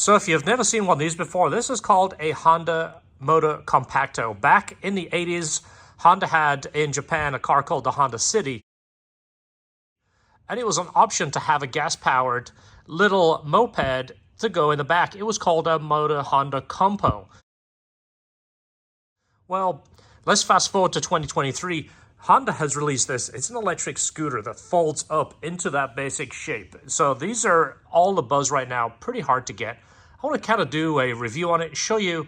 So if you've never seen one of these before, this is called a Honda MotoCompacto. Back in the 80s, Honda had in Japan a car called the Honda City. And it was an option to have a gas-powered little moped to go in the back. It was called a Honda Compo. Well, let's fast forward to 2023. Honda has released this. It's an electric scooter that folds up into that basic shape. So these are all the buzz right now, pretty hard to get. I want to kind of do a review on it, show you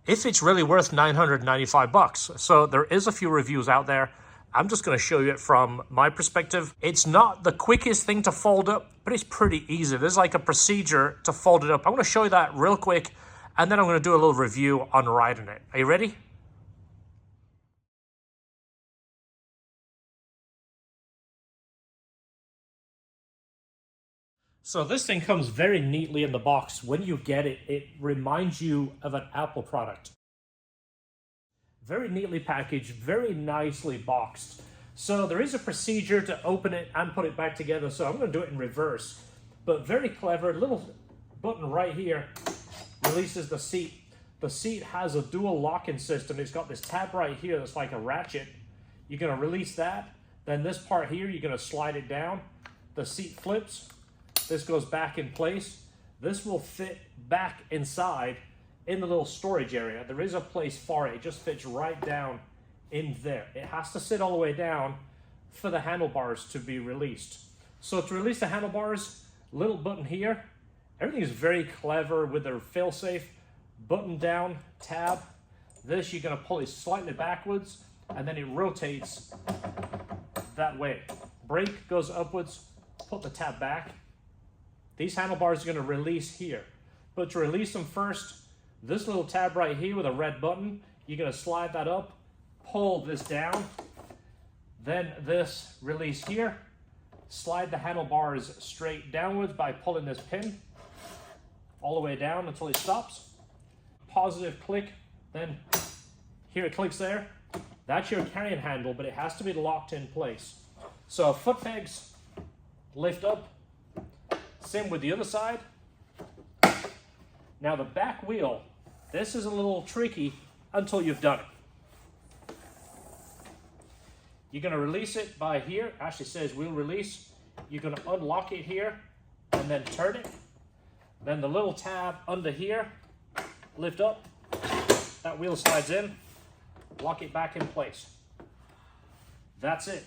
if it's really worth $995. So there is a few reviews out there. I'm just going to show you it from my perspective. It's not the quickest thing to fold up, but it's pretty easy. There's like a procedure to fold it up. I'm going to show you that real quick, and then I'm going to do a little review on riding it. Are you ready? So this thing comes very neatly in the box. When you get it, it reminds you of an Apple product. Very neatly packaged, very nicely boxed. So there is a procedure to open it and put it back together. So I'm going to do it in reverse. But very clever. Little button right here releases the seat. The seat has a dual locking system. It's got this tab right here that's like a ratchet. You're going to release that. Then this part here, you're going to slide it down. The seat flips. This goes back in place. This will fit back inside in the little storage area. There is a place for it. It just fits right down in there. It has to sit all the way down for the handlebars to be released. So to release the handlebars, little button here. Everything is very clever with their fail-safe. Button down, tab. This, you're going to pull it slightly backwards, and then it rotates that way. Brake goes upwards, put the tab back. These handlebars are going to release here. But to release them first, this little tab right here with a red button, you're going to slide that up, pull this down, then this release here, slide the handlebars straight downwards by pulling this pin all the way down until it stops. Positive click, then here it clicks there. That's your carrying handle, but it has to be locked in place. So foot pegs lift up. Same with the other side. Now the back wheel, this is a little tricky until you've done it. You're going to release it by here. Actually says wheel release. You're going to unlock it here and then turn it. Then the little tab under here, lift up. That wheel slides in. Lock it back in place. That's it.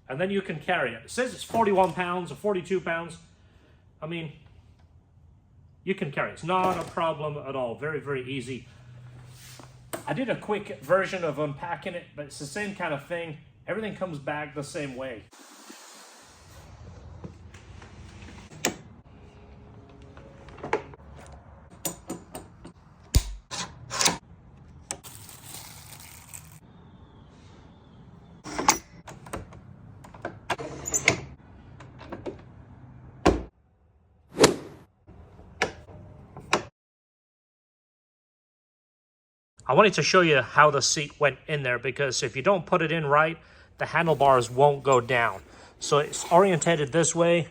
And then you can carry it. It says it's 41 pounds or 42 pounds. I mean, you can carry it. It's not a problem at all. Very, very easy. I did a quick version of unpacking it, but it's the same kind of thing. Everything comes back the same way. I wanted to show you how the seat went in there, because if you don't put it in right, the handlebars won't go down. So it's orientated this way.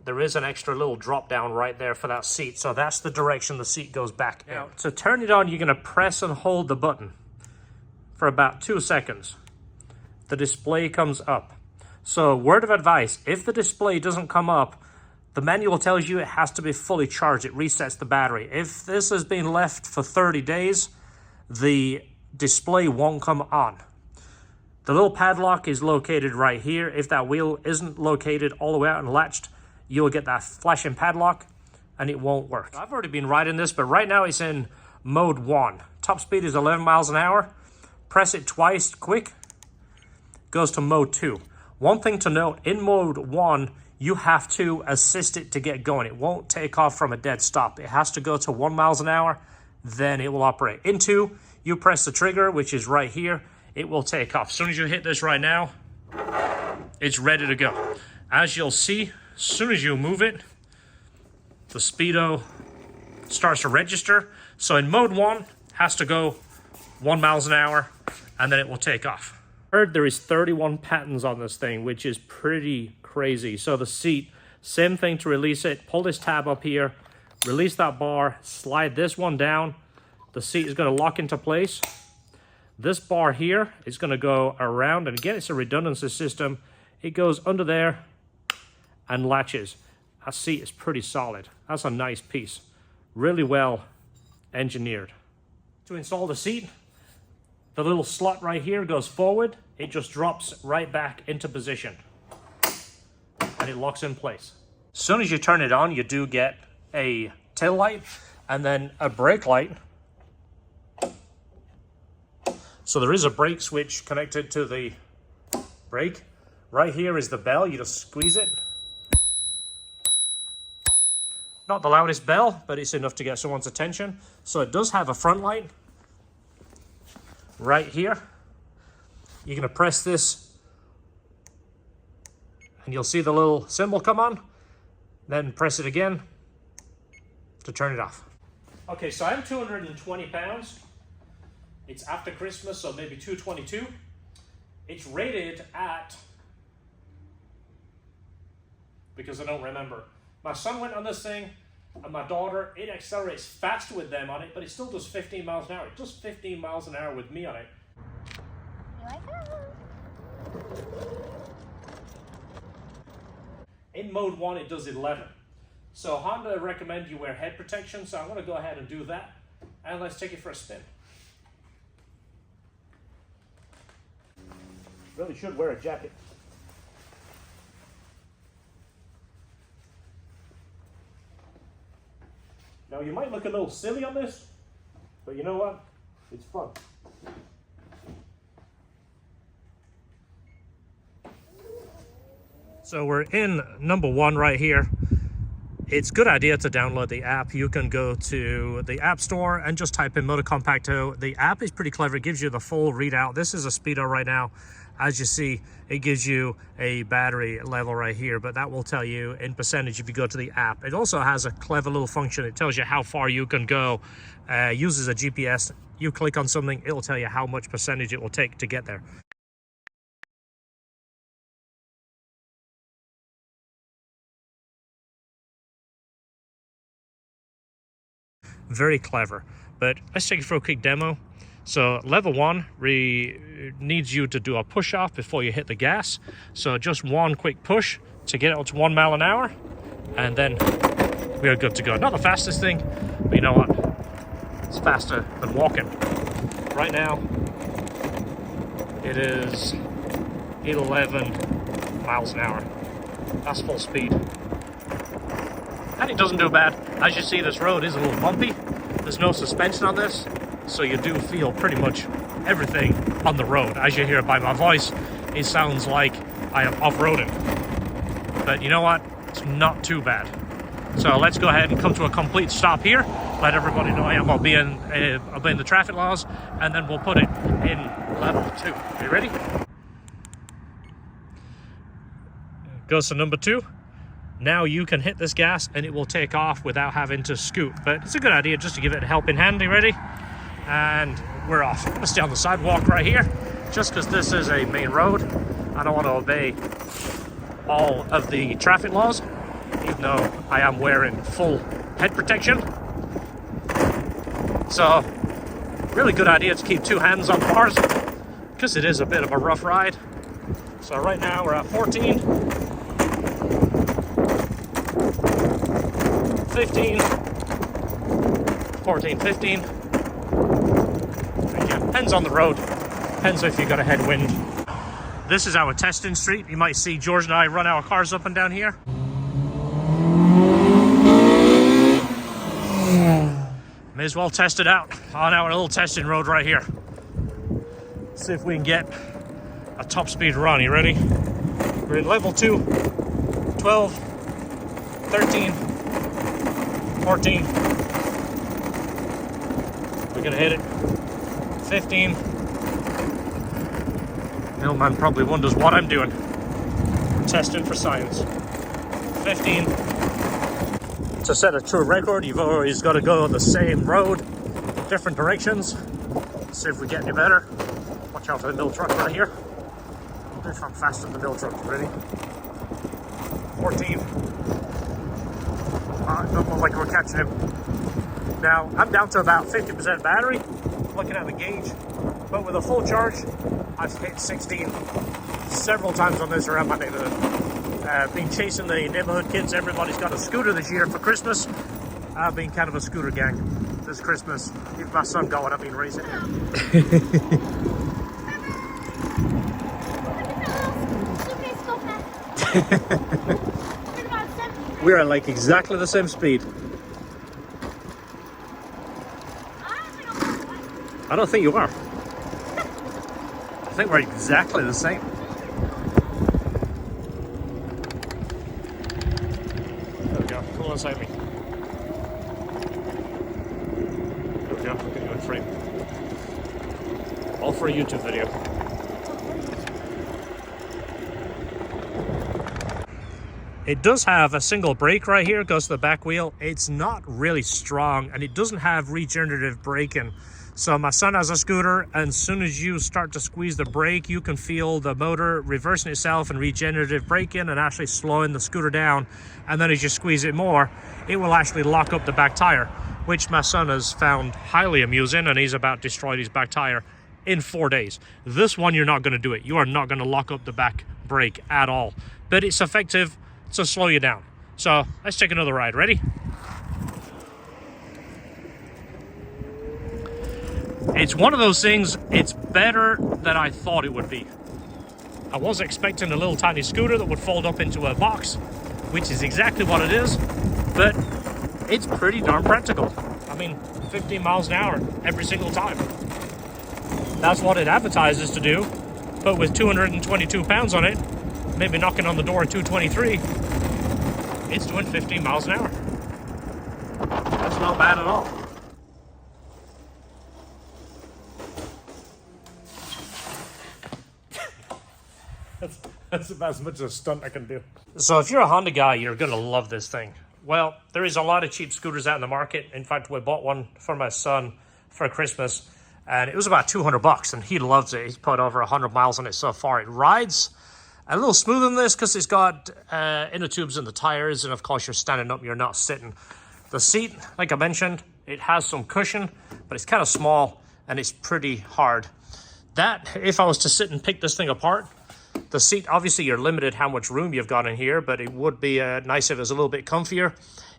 There is an extra little drop down right there for that seat. So that's the direction the seat goes back in. Now, to turn it on, you're going to press and hold the button for about 2 seconds. The display comes up. So word of advice, if the display doesn't come up, the manual tells you it has to be fully charged. It resets the battery. If this has been left for 30 days, the display won't come on. The little padlock is located right here. If that wheel isn't located all the way out and latched, you'll get that flashing padlock and it won't work. I've already been riding this, but right now it's in mode 1. Top speed is 11 miles an hour. Press it twice quick, goes to mode 2. One thing to note, in mode 1, you have to assist it to get going. It won't take off from a dead stop. It has to go to 1 miles an hour. Then it will operate. In 2, you press the trigger, which is right here. It will take off. As soon as you hit this right now, it's ready to go. As you'll see, as soon as you move it, the speedo starts to register. So in mode 1, has to go 1 miles an hour, and then it will take off. Heard there is 31 patents on this thing, which is pretty crazy. So the seat, Same thing to release it. Pull this tab up here, release that bar, slide this one down. The seat is going to lock into place. This bar here is going to go around, and again, it's a redundancy system. It goes under there and latches. That seat is pretty solid. That's a nice piece. Really well engineered. To install the seat, the little slot right here goes forward. It just drops right back into position. And it locks in place. As soon as you turn it on, you do get a tail light and then a brake light. So there is a brake switch connected to the brake. Right here is the bell. You just squeeze it. Not the loudest bell, but it's enough to get someone's attention. So it does have a front light right here. You're going to press this and you'll see the little symbol come on. Then press it again to turn it off. Okay, so I'm 220 pounds. It's after Christmas, so maybe 222. It's rated at, because I don't remember. My son went on this thing, and my daughter, it accelerates faster with them on it, but it still does 15 miles an hour. It does 15 miles an hour with me on it. You like that? In mode 1, it does 11. So Honda recommend you wear head protection, so I'm going to go ahead and do that. And let's take it for a spin. Really should wear a jacket. Now you might look a little silly on this, but you know what? It's fun. So we're in number 1 right here. It's a good idea to download the app. You can go to the App Store and just type in MotoCompacto. The app is pretty clever. It gives you the full readout. This is a speedo right now. As you see, it gives you a battery level right here, but that will tell you in percentage if you go to the app. It also has a clever little function. It tells you how far you can go. Uses a GPS. You click on something, it'll tell you how much percentage it will take to get there. Very clever. But let's take it for a quick demo. So level 1 needs you to do a push off before you hit the gas. So just one quick push to get it up to 1 mile an hour, and then we are good to go. Not the fastest thing, but you know what? It's faster than walking. Right now, it is 11 miles an hour. That's full speed. And it doesn't do bad. As you see, this road is a little bumpy. There's no suspension on this, so you do feel pretty much everything on the road. As you hear by my voice, it sounds like I am off-roading. But you know what? It's not too bad. So let's go ahead and come to a complete stop here. Let everybody know I am obeying the traffic laws, and then we'll put it in level 2. Are you ready? Goes to number 2. Now you can hit this gas and it will take off without having to scoot. But it's a good idea just to give it a helping hand. Are you ready? And we're off. Let's stay on the sidewalk right here. Just because this is a main road, I don't want to obey all of the traffic laws, even though I am wearing full head protection. So, really good idea to keep 2 hands on bars, because it is a bit of a rough ride. So right now we're at 14, 15, 14, 15. Yeah, depends on the road. Depends if you got a headwind. This is our testing street. You might see George and I run our cars up and down here. May as well test it out on our little testing road right here. See if we can get a top speed run. You ready? We're in level 2, 12, 13, 14. We're gonna hit it. 15. Millman probably wonders what I'm doing. We're testing for science. 15. To set a true record, you've always got to go the same road, different directions. See if we get any better. Watch out for the mill truck right here. If I'm faster than the mill truck. Ready? 14. it doesn't look like we're catching him. Now, I'm down to about 50% battery, looking at the gauge, but with a full charge, I've hit 16 several times on this around my neighborhood. Been chasing the neighborhood kids. Everybody's got a scooter this year for Christmas. I've been kind of a scooter gang this Christmas. Even my son got one, I've been racing him. We're at like exactly the same speed. I don't think you are. I think we're exactly the same. There we go. Come alongside me. There we go. I'll get you in frame. All for a YouTube video. It does have a single brake right here, goes to the back wheel. It's not really strong, and it doesn't have regenerative braking. So my son has a scooter, and as soon as you start to squeeze the brake, you can feel the motor reversing itself and regenerative braking and actually slowing the scooter down. And then as you squeeze it more, it will actually lock up the back tire, which my son has found highly amusing, and he's about destroyed his back tire in 4 days. This one, you're not going to do it. You are not going to lock up the back brake at all, but it's effective to slow you down. So let's take another ride. Ready? It's one of those things, it's better than I thought it would be. I was expecting a little tiny scooter that would fold up into a box, which is exactly what it is, but it's pretty darn practical. I mean, 15 miles an hour every single time. That's what it advertises to do, but with 222 pounds on it, maybe knocking on the door at 223, it's doing 15 miles an hour. That's not bad at all. That's about as much of a stunt I can do. So if you're a Honda guy, you're gonna love this thing. Well, there is a lot of cheap scooters out in the market. In fact, we bought one for my son for Christmas, and it was about 200 bucks, and he loves it. He's put over 100 miles on it so far. It rides a little smoother than this because it's got inner tubes in the tires, and of course you're standing up, you're not sitting. The seat, like I mentioned, it has some cushion, but it's kind of small and it's pretty hard. That, if I was to sit and pick this thing apart, the seat, obviously you're limited how much room you've got in here, but it would be nice if it was a little bit comfier.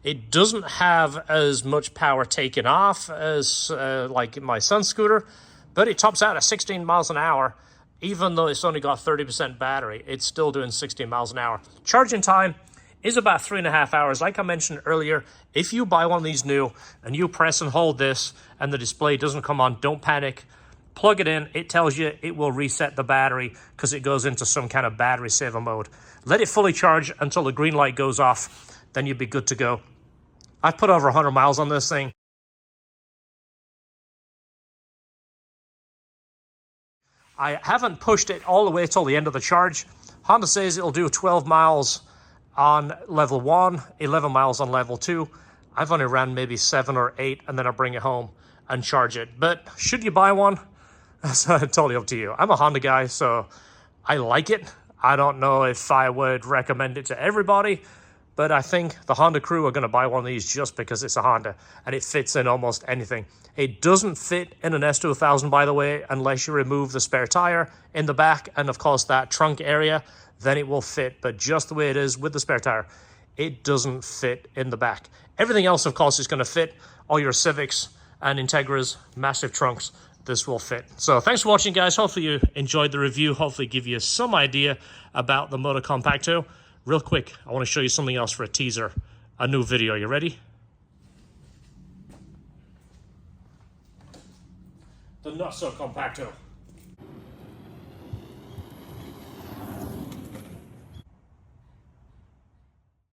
It doesn't have as much power taken off as like my son's scooter, but it tops out at 16 miles an hour. Even though it's only got 30% battery, it's still doing 16 miles an hour. Charging time is about 3.5 hours. Like I mentioned earlier, if you buy one of these new and you press and hold this and the display doesn't come on, don't panic. Plug it in. It tells you it will reset the battery because it goes into some kind of battery saver mode. Let it fully charge until the green light goes off. Then you'll be good to go. I've put over 100 miles on this thing. I haven't pushed it all the way till the end of the charge. Honda says it'll do 12 miles on level 1, 11 miles on level 2. I've only ran maybe 7 or 8, and then I bring it home and charge it. But should you buy one? That's totally up to you. I'm a Honda guy, so I like it. I don't know if I would recommend it to everybody, but I think the Honda crew are going to buy one of these just because it's a Honda and it fits in almost anything. It doesn't fit in an S2000, by the way, unless you remove the spare tire in the back and, of course, that trunk area, then it will fit. But just the way it is with the spare tire, it doesn't fit in the back. Everything else, of course, is going to fit. All your Civics and Integras, massive trunks, this will fit. So thanks for watching, guys. Hopefully you enjoyed the review. Hopefully give you some idea about the MotoCompacto. Real quick, I want to show you something else for a teaser, a new video. You ready? The not so compacto.